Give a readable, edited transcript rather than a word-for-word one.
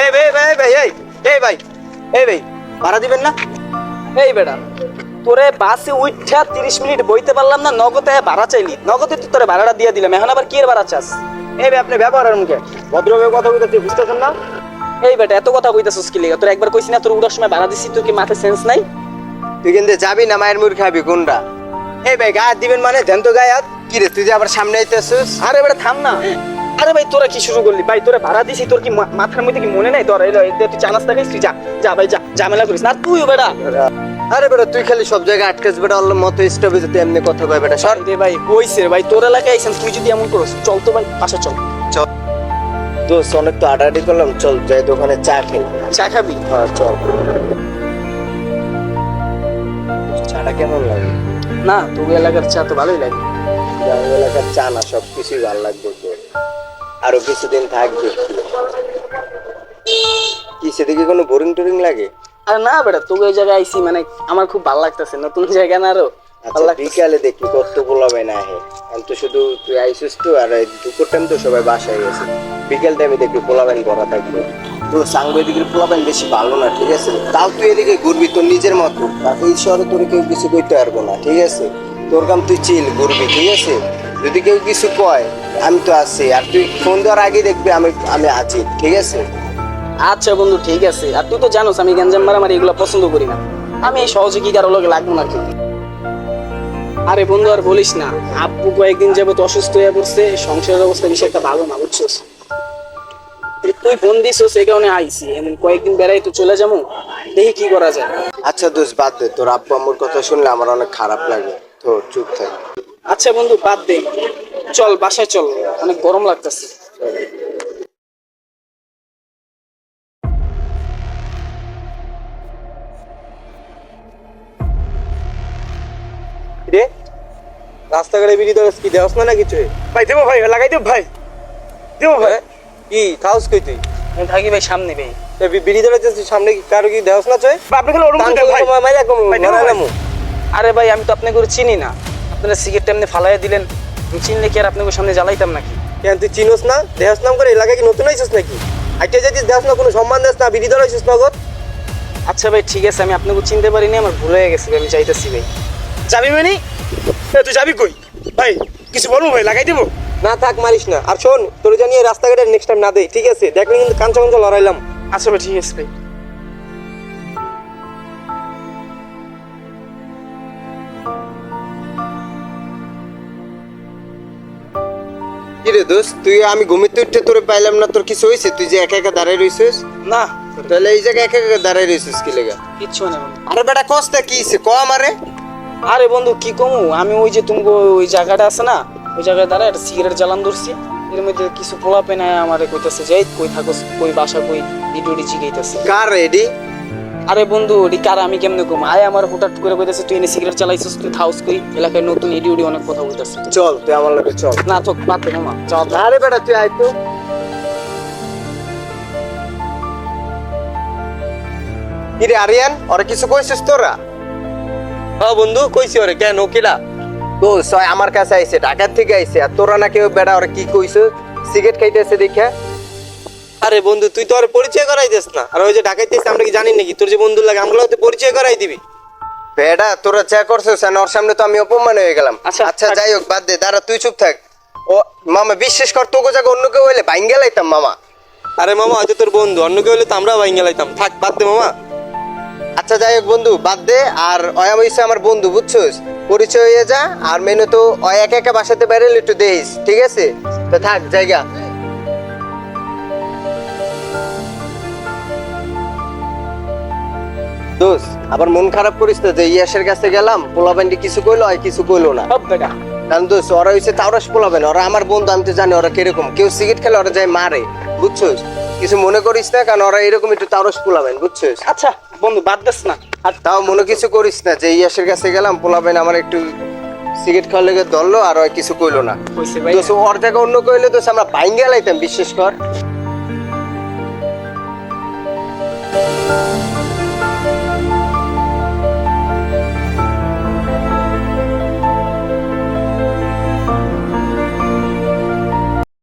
এই ভাই ভাই ভাই এই ভাই এই ভাই ভাড়া দিবেন না? এই বেটা, তোরে বাসে উঠা 30 মিনিট বইতে পারলাম না, নগদে ভাড়া চাইলি। নগদে তুই তোরে ভাড়াটা দিয়ে দিলাম, এখন আবার কি এর ভাড়া চাস? এই ভাই আপনি ব্যবহারের মুখে ভদ্রভাবে কথা বলতে বুঝতেছেন না? এই বেটা, এত কথা কইতাছস কি লিগা? তোর একবার কইছি না তোর উড়ার সময় ভাড়া দিছি, তোর কি মাথায় সেন্স নাই? তুই কিন্তু যাবি না মায়ের মুড় খাবি কোনটা? এই ভাই গায়ে হাত দিবেন মানে দেন তো গায়ে হাত। কি রে তুই যে আবার সামনে আইতেছিস? আরে বেটা থাম না। আরে ভাই তোরা কি শুরু করলি? ভাই তোরে ভাড়া দিছি, তোর কি মাথার মধ্যে কি মনে নাই? তোর তুই চানাস টাকাইস, তুই যা যা ভাই যা, ঝামেলা করিস না। আর তুইও বেটা, আরে বেটা তুই খালি সব জায়গায় আটকাস বেটা, অল্প মতো স্টপে যেতে এমনি কথা কয় বেটা সর। রে ভাই কইছে রে ভাই, তোর এলাকায় আইছেন, তুই যদি এমন করস চল তো ভাই পাশে চল। চল দোস্ত, অনেক তো আডাআডি করলাম, চল যাই দোকানে চা খাই। চা খাবি? হ্যাঁ চল। চাটা কেমন লাগে? না তোর এলাকার চা তো ভালোই লাগে। গ্রামের এলাকার চা না সব কিছুই ভালো লাগবে তোর, আরো কিছুদিন থাকবে। কি সেদিকে কোনো বোরিং টোরিং লাগে? আর না বেটা, তোকে ওই জায়গায় আইছি মানে আমার খুব ভালো লাগতেছে, নতুন জায়গা না আরো ভালো আচ্ছা লাগতেছে। বিকালে দেখি কত গোলাবে না হে, আমি তো শুধু তুই আইসিস তো, আর এই দুপুর টাইম তো সবাই বাসায় গেছে, বিকেল টাইমে দেখবি পোলাবেন করা থাকবে। তো সাংবাদিক এদিকে পোলাবেন বেশি ভালো না, ঠিক আছে? তাও তুই এদিকে ঘুরবি তোর নিজের মতো, আর এই শহরে তোর কেউ কিছু করতে পারবো না, ঠিক আছে? তোর কাম তুই চিল ঘুরবি, ঠিক আছে? যদি কেউ কিছু কয় আমি তো আছি, আর তুই ফোন দেওয়ার আগে দেখবি আমি আমি আছি, ঠিক আছে? আচ্ছা বন্ধু ঠিক আছে। আর তুই তো জানোস আমি গ্যাঞ্জাম মারামারি এগুলো পছন্দ করি না, আমি এই সহজে কি কারো লোকে লাগবো না কি। আরে বন্ধু আর বলিস না, আব্বু কয়েকদিন যাবত অসুস্থ হয়ে পড়ছে, সংসারের অবস্থা বেশি একটা ভালো না বুঝছিস। তুই ফোন দিছিস এই কারণে আইছি, এমন কয়েকদিন বেড়াই তো চলে যাবো, দেখি কি করা যায়। আচ্ছা দোস্ত বাদ দে, তোর আব্বু আম্মুর কথা শুনলে আমার অনেক খারাপ লাগে, তো চুপ থাক। আচ্ছা বন্ধু বাদ দে, চল বাসায় চল, অনেক গরম লাগতেছে। রে রাস্তাঘাটে বিড়ি ধরস কি দেওয়াস না কিছু? ভাই দেবো ভাই, লাগাই দেবো ভাই, দেবো ভাই। কি খাওস কই তুই? আমি থাকি ভাই সামনে ভাই। বিড়ি ধরেছিস সামনে, কি কারো কি দেওয়াস না চয়? আপনি খালি ওরকম করে দেন ভাই। ভাই, দেবো ভাই। আরে ভাই আমি তো আপনাকে করে চিনি না, আপনারা সিগারেট এমনি ফালাইয়া দিলেন, আমি চিনলে কি আর আপনাকে সামনে জ্বালাইতাম নাকি? কেন তুই চিনোস না? দেহস নাম করে এলাকায় কি নতুন আইছিস নাকি? আইতে যাইতিস দেহস না, কোনো সম্মান দেস না, বিড়ি ধরাইছিস নগদ। আচ্ছা ভাই ঠিক আছে, আমি আপনাকে চিনতে পারিনি, আমার ভুল হয়ে গেছে ভাই, আমি চাইতেছি ভাই। যাবি মানে? তুই যাবি কই? ভাই কিছু বলবো ভাই, লাগাই দেবো। না থাক মারিস না, আর শোন তোর জানিয়ে রাস্তাঘাটে নেক্সট টাইম না দেই, ঠিক আছে? দেখলে কিন্তু কাঞ্চা কাঞ্চা লড়াইলাম। আচ্ছা ভাই ঠিক আছে ভাই। কি রে দোস্ত, তুই আমি ঘুমিতে উঠে তোরে পাইলাম না, তোর কিছু হয়েছে? তুই যে একা একা দাঁড়ায় রইছিস? না তাহলে এই জায়গায় একা একা দাঁড়ায় রইছিস কি লেগা? কিচ্ছু না বন্ধু। আরে বেটা কষ্ট কি হইছে ক আমারে? আরে বন্ধু কি কমু, আমি ওই যে তুমি ওই জায়গাটা আছে না, ওই জায়গায় দাঁড়ায় একটা সিগারেট জ্বালান ধরছি, এর মধ্যে কিছু পোলা পেনায় আমারে কইতাছে যে এই কই থাকস, কই বাসা কই, ডিডি জিগাইতাছে। কার রেডি? আরে বন্ধু ওডি কার আমি কেমনে কম, আয় আমার হুটাট করে কইতাছে তুই এনে সিগারেট চালাইছিস, তুই থাউস কই, এলাকায় নতুন ইডি অনেক কথা বলতাছে। চল তুই আমার লগে চল। না তো পাতে মামা চল। আরে বেটা তুই আয় তো। কি রে আরিয়ান, ওরা কিছু কইছিস তোরা? হ্যাঁ বন্ধু কইছি, ওরে কেন কিলা? তো সয় আমার কাছে আইছে, ঢাকা থেকে আইছে, আর তোরা নাকি বেটা ওরা কি কইছে? সিগারেট খাইতেছে দেখে। আরে বন্ধু তুই তো আর পরিচয় করাই দিস না, আর ওই যে ঢাকাইতেছে আমরা কি জানি নাকি? তোর যে বন্ধু লাগে আমগুলো তো পরিচয় করাই দিবি। বেটা তোরা চা করছিস, আর ওর সামনে তো আমি অপমান হয়ে গেলাম। আচ্ছা, আচ্ছা যাই হোক বাদ দে, দাঁড়া তুই চুপ থাক। ও মামা বিশ্বাস কর, তোকে জায়গা অন্য কেউ হইলে ভাঙ্গে লাইতাম মামা। আরে মামা হয়তো তোর বন্ধু, অন্য কেউ হইলে তো আমরা ভাঙ্গে লাইতাম, থাক বাদ দে মামা। আচ্ছা যাই হোক বন্ধু বাদ দে, আর অয়া হইছে আমার বন্ধু বুঝছস, পরিচয় হয়ে যা। আর মেনু তো অয় একা একা বাসাতে বেরোলে একটু দেখিস, ঠিক আছে? তো থাক জায়গা। দোস্ত আবার মন খারাপ করিস না যে ইয়াসের কাছে গেলাম, পোলাবেন্ডি কিছু কইলো আর কিছু কইলো না। সব বেটা কারণ দোস্ত ওরা হইছে তাওরাস পোলাবেন, ওরা আমার বন্ধু, আমি তো জানি ওরা কিরকম, কেউ সিগারেট খেলে ওরা যায় মারে, বুঝছস? কিছু মনে করিস না, কারণ ওরা এরকম একটু তাওরাস পোলাবেন, বুঝছস? আচ্ছা বন্ধু বাদ দিস না। আর তাও মনে কিছু করিস না যে ইয়াসের কাছে গেলাম, পোলাবেন আমার একটু সিগারেট খাওয়ার লেগে ধরলো, আর ওই কিছু কইলো না। কইছে ভাই দোস্ত ওর জায়গা অন্য কইলে দোস্ত আমরা ভাঙ্গে লাইতাম, বিশ্বাস কর।